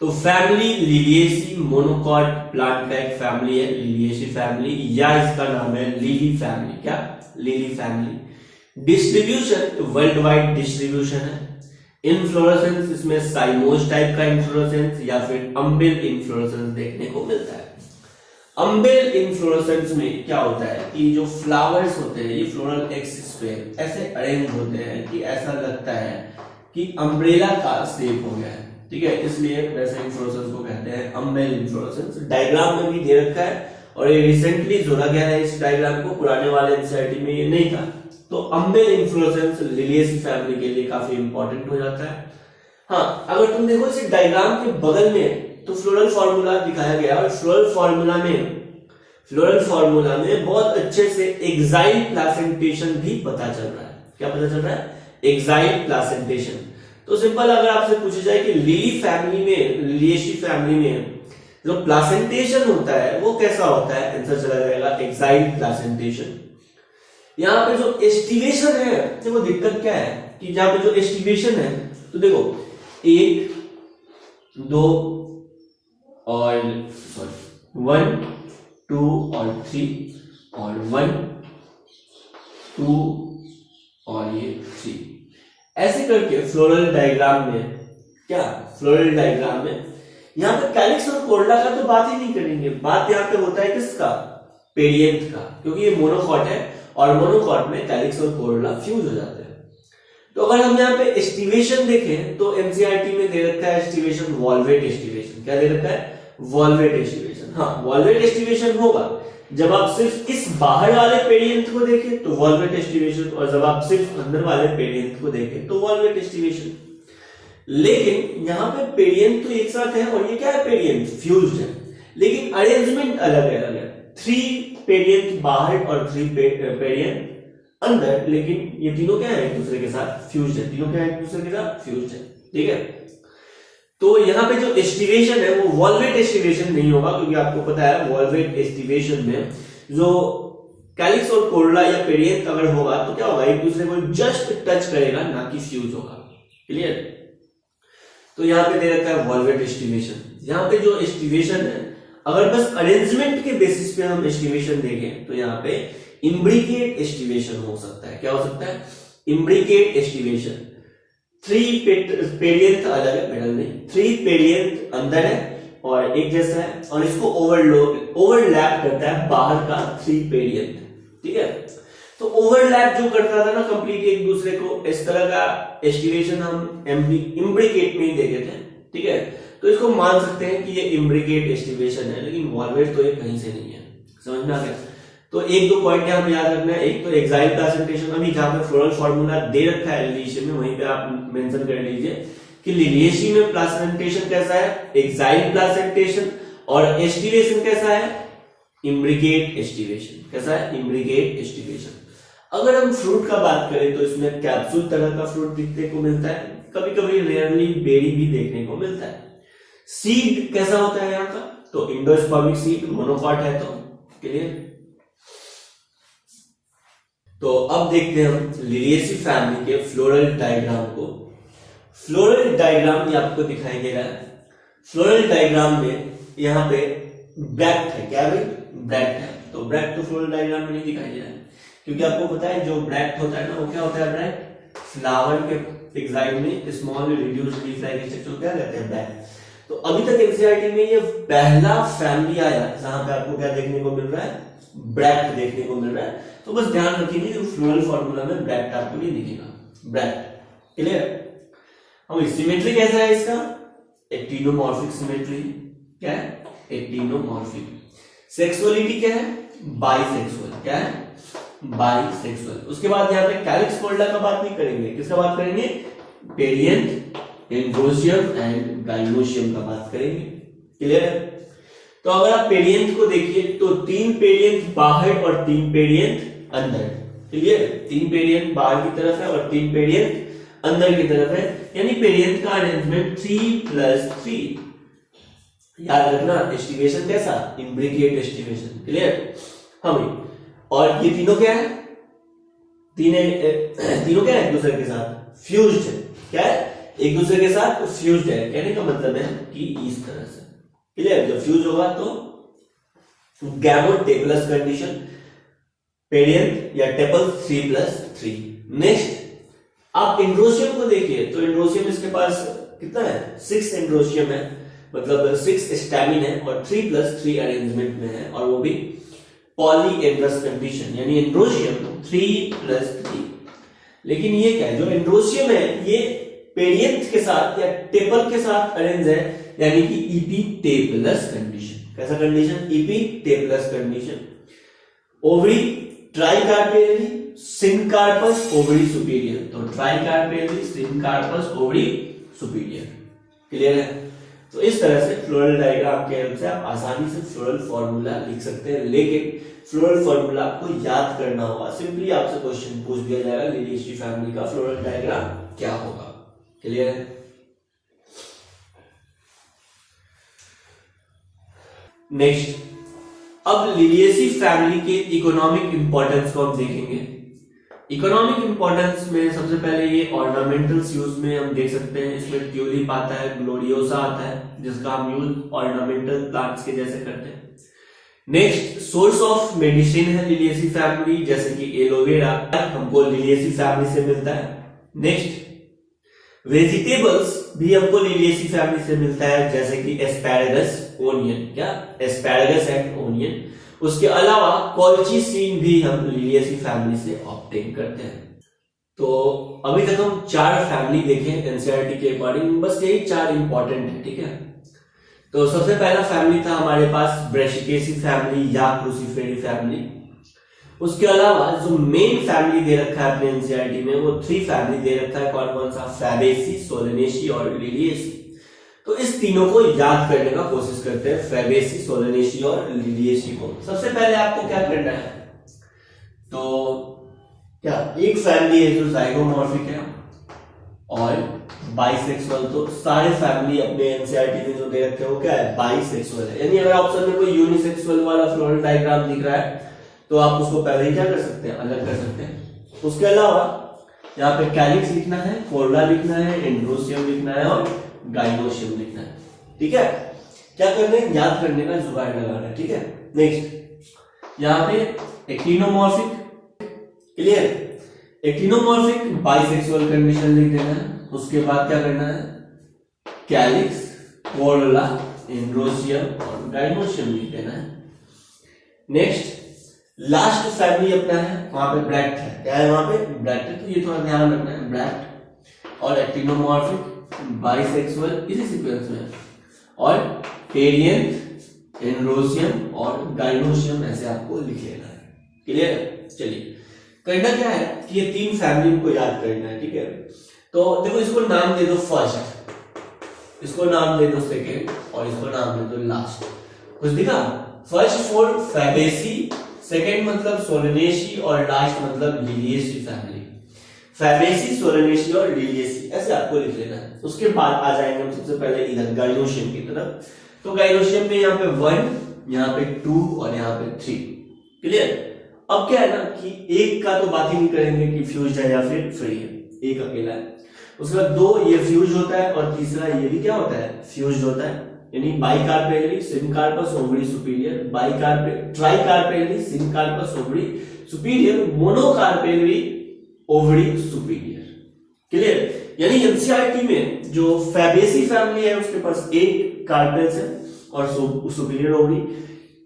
Speaker 1: तो फैमिली लिलिएसी मोनोकॉट प्लांट का एक फैमिली है लिलिएसी फैमिली, या इसका नाम है लिली फैमिली। क्या? Lily family. Distribution world wide distribution है। इनफ्लोरेसेंस, इसमें साइमोज टाइप का इनफ्लोरेसेंस या फिर अम्बेल इनफ्लोरेसेंस देखने को मिलता है। अम्बेल इनफ्लोरेसेंस में क्या होता है कि जो फ्लावर्स होते हैं ये फ्लोरल एक्सिस पे ऐसे अरेंज होते हैं कि ऐसा लगता है कि अम्ब्रेला का शेप हो गया है। ठीक है, इसलिए वैसे इन्फ्लोरेसेंस को कहते हैं अम्बेल इन्फ्लोरेसेंस। डायग्राम में भी दे रखा है और ये रिसेंटली जोड़ा गया है इस डायग्राम को, पुराने वाले एनसीईआरटी में ये नहीं था। तो अम्बेल इन्फ्लोरेसेंस लिलिएसी फैमिली के लिए काफी इंपॉर्टेंट हो जाता है। हाँ, अगर तुम देखो इस डायग्राम के बगल में तो फ्लोरल फॉर्मूला दिखाया गया और फ्लोरल फॉर्मूला में बहुत अच्छे से एक्साइल प्लासेंटेशन भी पता चल रहा है। क्या पता चल रहा है? Exile placentation. तो सिंपल अगर आपसे पूछा जाए कि लिली फैमिली में, लिलिएसी फैमिली में जो प्लासेंटेशन होता है वो कैसा होता है, आंसर चला जाएगा एक्साइल प्लासेंटेशन। यहाँ पे जो एस्टिवेशन है, देखो दिक्कत क्या है कि जहां पे जो एस्टिवेशन है तो देखो 1, 2 और 1, 2 और 3 और 1, 2 और ये 3, ऐसे करके फ्लोरल डायग्राम में यहाँ पे कैलिक्स और कोरला का तो बात ही नहीं करेंगे। बात यहाँ पे होता है किसका? पेरियंथ का, क्योंकि ये मोनोकॉट है और मोनोकॉट में कैलिक्स और कोरला फ्यूज हो जाते हैं। तो अगर हम यहाँ पे एस्टिवेशन देखें तो एनसीईआरटी में दे रखा है एस्टिवेशन वॉल्वेट एस्टिवेशन। क्या दे रखा है? Valvate aestivation. हाँ, वॉल्वेट एस्टिवेशन होगा जब आप सिर्फ इस बाहर वाले पेरियंथ को देखें तो वॉल्वेट एस्टिवेशन, और जब आप सिर्फ अंदर वाले पेरियंथ को देखें तो वॉल्वेट एस्टिवेशन। लेकिन यहाँ पे पेरियंथ तो एक साथ है और ये क्या है? पेरियंथ फ्यूज्ड है, लेकिन अरेंजमेंट अलग अलग है। 3 पेरियंथ बाहर और 3 पेरियंथ अंदर, लेकिन ये तीनों क्या है? एक दूसरे के साथ फ्यूज्ड है। तीनों क्या है? एक दूसरे के साथ फ्यूज्ड है। ठीक है, तो यहाँ पे जो एस्टिवेशन है वो वॉल्वेट एस्टिवेशन नहीं होगा, क्योंकि आपको पता है वॉल्वेट एस्टिवेशन में जो कैलिक्स और कोरला या पेरियंथ अगर होगा तो क्या होगा? एक दूसरे को जस्ट टच करेगा, ना कि फ्यूज होगा। क्लियर? तो यहाँ पे दे रखा है वॉल्वेट एस्टिवेशन। यहाँ पे जो एस्टिवेशन है, अगर बस अरेंजमेंट के बेसिस पे हम एस्टिवेशन देखें तो यहाँ पे इम्ब्रिकेट एस्टिवेशन हो सकता है। क्या हो सकता है? Imbricate aestivation. 3 पेरियंथ अलग है, मिडल में 3 पेरियंथ अंदर है और एक जैसा है, और इसको ओवरलैप करता है बाहर का 3 पेरियंथ। ठीक है, तो ओवरलैप जो करता था ना कंप्लीट एक दूसरे को, इस तरह का एस्टिवेशन हम इम्ब्रिकेट में ही देखे थे। ठीक है, तो इसको मान सकते हैं कि ये इम्ब्रिकेट एस्टिवेशन है, लेकिन वॉल्वेट तो ये कहीं से नहीं है। समझ में आ गया? तो एक दो पॉइंट यहाँ पे याद रखना है। एक तो एक्साइल प्लासेंटेशन, अभी जहाँ पे फ्लोरल फॉर्मूला दे रखा है लिलियेशियन में, वहीं पे आप मेंशन कर लीजिए कि लिलियेशी में प्लासेंटेशन कैसा है, एक्साइल प्लासेंटेशन, और एस्टिवेशन कैसा है, इम्ब्रिकेट एस्टिवेशन। कैसा है, इम्ब्रिकेट एस्टिवेशन। अगर हम फ्रूट का बात करें तो इसमें कैप्सूल तरह का फ्रूट देखने को मिलता है, कभी कभी रेयरली बेरी भी देखने को मिलता है। सीड कैसा होता है यहाँ का, तो इंडोस्पर्मिक सीड, मोनोकॉट है तो क्लियर। तो अब देखते हैं हम लिलियेसी फैमिली के फ्लोरल डायग्राम को। फ्लोरल डायग्राम ये आपको दिखाई दे रहा है। फ्लोरल डायग्राम में यहाँ पे ब्रैक्ट है, क्या भाई, ब्रैक्ट है। तो ब्रैक्ट तो फ्लोरल डायग्राम में नहीं दिखाई दे रहा है, क्योंकि आपको पता है जो ब्रैक्ट होता है ना, वो क्या होता है, ब्रैक्ट फ्लावर के एक्साइल में small reduced leaf like structure क्या कहते हैं, ब्रैक्ट। तो अभी तक एनसीईआरटी में ये पहला फैमिली आया जहां पे आपको क्या देखने को मिल रहा है, ब्रैक्ट देखने को मिल रहा है। तो बस ध्यान रखिए कि फ्लोरल फॉर्मूला में ब्रैक्ट आपको नहीं दिखेगा, ब्रैक्ट, क्लियर। अब सिमेट्री कैसा है इसका, एक्टिनोमॉर्फिक सिमेट्री। क्या है, एक्टिनोमॉर्फिक। सेक्सुअलिटी क्या है, बाइसेक्सुअल। क्या है, बाइसेक्सुअल। उसके बाद यहाँ पे कैलिक्स फोल्डा का बात नहीं करेंगे, किसका बात करेंगे, पेरियंथ, एंड्रोशियम एंड गाइनोशियम का बात करेंगे, क्लियर है। तो अगर आप पेरियंथ को देखिए तो 3 पेरियंथ बाहर और 3 पेरियंथ अंदर, क्लियर। 3 पेरियंथ बाहर की तरफ है और 3 पेरियंथ अंदर की तरफ है, यानी पेरियंथ का अरेंजमेंट 3+3। याद रखना, एस्टिवेशन कैसा, इम्ब्रिकेट एस्टिवेशन, क्लियर। हमें और ये तीनों क्या है, तीनों क्या है, एक दूसरे के साथ फ्यूज्ड है। क्या है, एक दूसरे के साथ फ्यूज्ड है। कहने का मतलब है कि इस तरह से, क्लियर। जब फ्यूज होगा तो गैमेटोटेपलस कंडीशन, पेरियंथ या टेपल 3+3। नेक्स्ट आप एंड्रोशियम को देखिए तो एंड्रोशियम इसके पास कितना है, 6 एंड्रोशियम है, मतलब 6 स्टैमिन है और 3+3 अरेंजमेंट में है, और वो भी पॉलीएंड्रस कंडीशन, यानी एंड्रोशियम 3+3। लेकिन ये क्या है, जो एंड्रोशियम है ये पेरियंथ के साथ या टेपल के साथ अरेंज है, यानी कि इपीटेपलस कंडीशन। कैसा condition, epipetalous condition. Ovary tricarpellary, syncarpous, ovary superior. तो tricarpellary, syncarpous, ovary superior, clear है। तो इस तरह से फ्लोरल डायग्राम के हेल्प से आप आसानी से फ्लोरल फॉर्मूला लिख सकते हैं, लेकिन फ्लोरल फॉर्मूला आपको याद करना होगा। सिंपली आपसे क्वेश्चन पूछ दिया जाएगा, लिलियेसी फैमिली का फ्लोरल डायग्राम क्या होगा, क्लियर है। नेक्स्ट, अब लिलियेसी फैमिली के इकोनॉमिक इंपॉर्टेंस को हम देखेंगे। इकोनॉमिक इंपॉर्टेंस में सबसे पहले ये ऑर्नामेंटल्स यूज में हम देख सकते हैं। इसमें ट्यूलिप आता है, ग्लोरियोसा आता है, जिसका हम यूज ऑर्नामेंटल प्लांट्स के जैसे करते हैं। नेक्स्ट, सोर्स ऑफ मेडिसिन है लिलियेसी फैमिली, जैसे कि एलोवेरा हमको लिलियेसी फैमिली से मिलता है। नेक्स्ट, वेजिटेबल्स भी हमको लिलियेसी फैमिली से मिलता है, जैसे कि एस्पैरागस, ओनियन। क्या, एस्पैरागस एंड ओनियन। उसके अलावा कॉल्चिसिन भी हम लिलियेसी फैमिली से ऑब्टेन करते हैं। तो अभी तक हम 4 फैमिली देखे एनसीईआरटी के अकॉर्डिंग, बस यही 4 इंपॉर्टेंट है, ठीक है। तो सबसे पहला फैमिली था हमारे पास ब्रेशिकेसी फैमिली या क्रूसीफेरी फैमिली। उसके अलावा जो मेन फैमिली दे रखा है अपने एनसीईआरटी में, वो 3 फैमिली दे रखा है। कौन कौन सा, फैबेसी, सोलेनेसी और लिलियेसी। तो इस तीनों को याद करने का कोशिश करते हैं, फैबेसी, सोलेनेसी और लिलियेसी को। सबसे पहले आपको क्या करना है, तो क्या एक फैमिली है जो जाइगोमॉर्फिक है और बाइसेक्सुअल। तो सारे फैमिली अपने एनसीईआरटी में जो दे रखे हैं वो क्या है, बाइसेक्सुअल है। यानी अगर ऑप्शन में कोई यूनिसेक्सुअल वाला फ्लोरल डायग्राम दिख रहा है तो आप उसको पहले ही क्या कर सकते हैं, अलग कर सकते हैं। उसके अलावा यहाँ पे कैलिक्स लिखना है, कोर्ला लिखना है, एंड्रोशियम लिखना है और गाइनोशियम लिखना है, ठीक है। क्या करना है, याद करने का जुगाड़ लगाना है, ठीक है। नेक्स्ट, यहाँ पे actinomorphic, clear. Actinomorphic bisexual condition लिख देना है। उसके बाद क्या करना है, कैलिक्स, कोर्ला, एंड्रोशियम और गाइनोशियम लिख देना है। नेक्स्ट, लास्ट फैमिली अपना है, वहां पे ब्रैक्ट है। क्या है, वहां पे ब्रैक्ट है, तो ये थोड़ा ध्यान रखना है, ब्रैक्ट और एक्टिनोमॉर्फिक, बाइसेक्सुअल इसी सीक्वेंस में, और पेरियंथ, एंड्रोशियम और गाइनोशियम ऐसे आपको लिख लेना है, क्लियर है? चलिए, करना क्या है कि ये 3 फैमिली को याद करना है, ठीक है? तो देखो, इसको नाम दे दो फर्स्ट, इसको नाम दे दो सेकेंड, और इसको नाम दे दो लास्ट। कुछ दिखा? फर्स्ट फॉर फैबेसी, सेकेंड मतलब सोलनेसी, और लास्ट मतलब लिलियेसी फैमिली। फैबेसी, सोलनेसी और लिलियेसी, ऐसे आपको लिख लेना है। उसके बाद आ जाएंगे हम सबसे पहले इधर गाइनोशियम की तरफ। तो गाइनोशियम में यहाँ पे 1, यहाँ पे 2 और यहाँ पे 3। क्लियर? अब क्या है ना कि एक का तो बात ही नहीं करेंगे कि फ्यूज है या फिर फ्री है, एक अकेला है। उसके बाद 2 ये फ्यूज होता है, और तीसरा ये भी क्या होता है? फ्यूज होता है। यानी bicarpellary, syncarpous ovary superior, tricarpellary, syncarpous ovary superior, monocarpellary ovary superior. Clear? यानी एनसीईआरटी में जो फैबेसी फैमिली है उसके पास एक कार्पेल्स है और सुपीरियर ओवरी।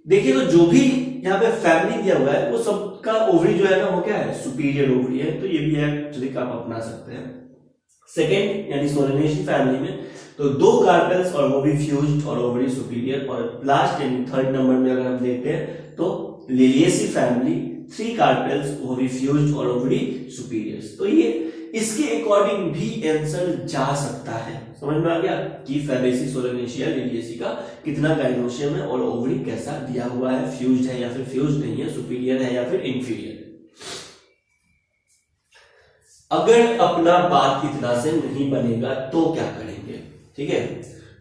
Speaker 1: देखिए, तो जो भी यहाँ पे फैमिली दिया हुआ है वो सबका ओवरी जो है ना वो क्या है? सुपीरियर ओवरी है। तो ये भी है ट्रिक आप अपना सकते हैं। सेकेंड यानी सोलनेसी फैमिली में तो 2 कार्पेल्स और वो भी फ्यूज्ड और ओवरी सुपीरियर, और लास्ट यानी थर्ड नंबर में अगर हम देखते हैं तो लिलियेसी फैमिली, 3 कार्पेल्स, वो भी फ्यूज्ड और ओवरी सुपीरियर्स। तो ये इसके अकॉर्डिंग भी आंसर जा सकता है। समझ में आ गया कि फैबेसी, सोलनेसी या लिलियेसी का कितना गाइनोशियम है और ओवरी कैसा दिया हुआ है, फ्यूज्ड है या फिर फ्यूज्ड नहीं है, सुपीरियर है या फिर इंफीरियर। अगर अपना बात इतना से नहीं बनेगा तो क्या करेंगे? ठीक है,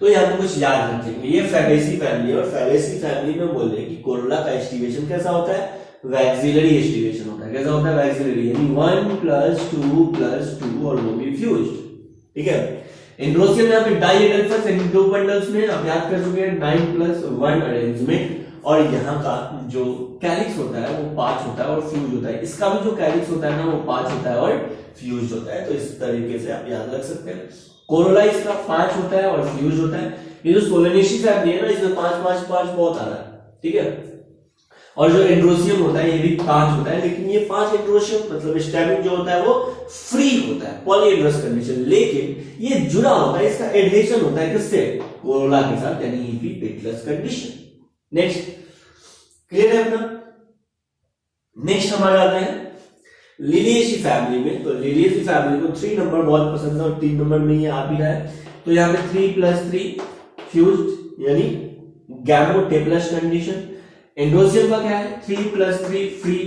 Speaker 1: तो यहाँ पे कुछ याद रखेंगे। ये फैबेसी फैमिली है और फैबेसी फैमिली में बोले कि कोरोला का एस्टिवेशन कैसा होता है? वैक्सिलरी एस्टिवेशन होता है। कैसा होता है? वैक्सिलरी, यानी 1 + 2 और वो भी फ्यूज्ड। ठीक है, एंड्रोसियम यहाँ पे डाइएडल्फस, यानी 2 बंडल्स में आप याद कर चुके हैं, 9+1 अरेंजमेंट। और यहाँ का जो कैलिक्स होता है वो 5 होता है और फ्यूज होता है। इसका भी जो कैलिक्स होता है ना वो 5 होता है और फ्यूज होता है। तो इस तरीके से आप याद रख सकते हैं। कोरोला इसका 5 होता है और फ्यूज होता है। ये जो सोलनेसी फैमिली है ना इसमें 5 5 5 बहुत आ रहा है। ठीक है, और जो एंड्रोसियम होता है ये भी 5 होता है, लेकिन ये 5 एंड्रोसियम मतलब स्टैमिक जो होता है वो फ्री होता है, पॉलीएड्रस कंडीशन। लेकिन ये जुड़ा होता है, इसका एडहेशन होता है किससे? कोरोला के साथ, यानी एपीपेटलस कंडीशन। नेक्स्ट, क्लियर है अपना? नेक्स्ट हम आ जाते हैं लिलियेसी फैमिली में। तो लिलियेसी फैमिली को 3 नंबर बहुत पसंद है और 3 नंबर में ये आ भी रहा है। तो यहाँ पे 3+3 फ्यूज्ड यानी गैमोटेपलस कंडीशन। एंड्रोसियम का क्या है? 3+3 फ्री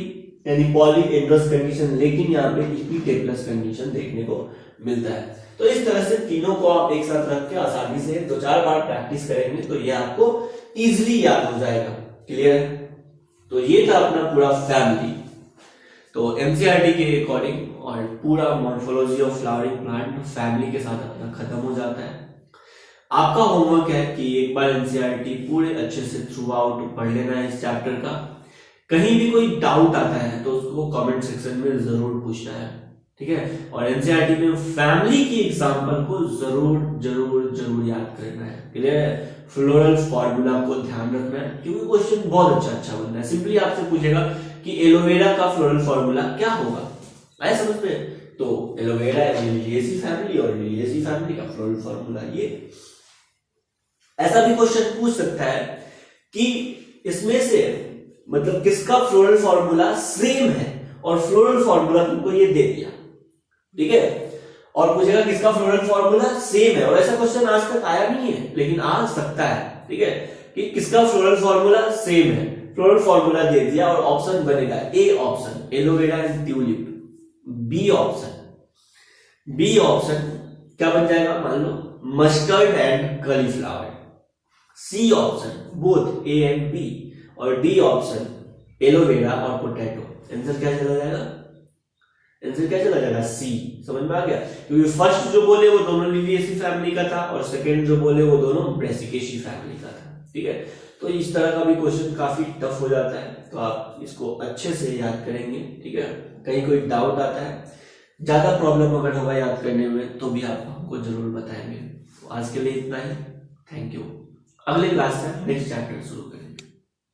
Speaker 1: यानी पॉलीएड्रस कंडीशन, लेकिन यहाँ पे एपीटेपलस कंडीशन देखने को मिलता है। तो इस तरह से तीनों को आप एक साथ रख के आसानी से 2-4 बार प्रैक्टिस करेंगे तो ये आपको इजीली याद हो जाएगा। क्लियर है? तो ये था अपना पूरा फैमिली। तो एनसीईआरटी के अकॉर्डिंग और पूरा morphology of flowering plant family के साथ अपना खत्म हो जाता है। आपका होमवर्क है कि एक बार एनसीईआरटी पूरे अच्छे से थ्रू आउट पढ़ लेना है इस चैप्टर का। कहीं भी कोई डाउट आता है तो उसको कमेंट सेक्शन में जरूर पूछना है। ठीक है, और एनसीईआरटी में फैमिली की एग्जांपल को जरूर जरूर जरूर याद करना है। क्लियर है? फ्लोरल फॉर्मूला को ध्यान रखना है क्योंकि क्वेश्चन बहुत अच्छा बनना है। सिंपली आपसे पूछेगा कि एलोवेरा का फ्लोरल फॉर्मूला क्या होगा, आए समझ में? तो एलोवेरा लिलियेसी फैमिली और लिलियेसी फैमिली का फ्लोरल फॉर्मूला ये। ऐसा भी क्वेश्चन पूछ सकता है कि इसमें से मतलब किसका फ्लोरल फॉर्मूला सेम है और फ्लोरल फॉर्मूला तुमको ये दे दिया। ठीक है, और पूछेगा किसका फ्लोरल फॉर्मूला सेम है, और ऐसा क्वेश्चन आज तक आया नहीं है लेकिन आ सकता है। ठीक है, कि किसका फ्लोरल फॉर्मूला सेम है, फ्लोरल फॉर्मूला दे दिया और ऑप्शन बनेगा A option aloe vera and tulip, B option क्या बन जाएगा मान लो mustard and cauliflower, C option both A and B, और डी ऑप्शन एलोवेरा और पोटैटो। आंसर क्या चला जाएगा? आंसर क्या चला जाएगा? सी। समझ में आ गया? क्योंकि फर्स्ट जो बोले वो दोनों लिलियेसी फैमिली का था और सेकंड जो बोले वो दोनों ब्रेसिकेसी फैमिली का था। ठीक है, तो इस तरह का भी क्वेश्चन काफी टफ हो जाता है, तो आप इसको अच्छे से याद करेंगे। ठीक है, कहीं कोई डाउट आता है, ज्यादा प्रॉब्लम अगर होगा याद करने में तो भी आप हमको जरूर बताएंगे। तो आज के लिए इतना ही, थैंक यू। अगले क्लास में नेक्स्ट चैप्टर शुरू करेंगे।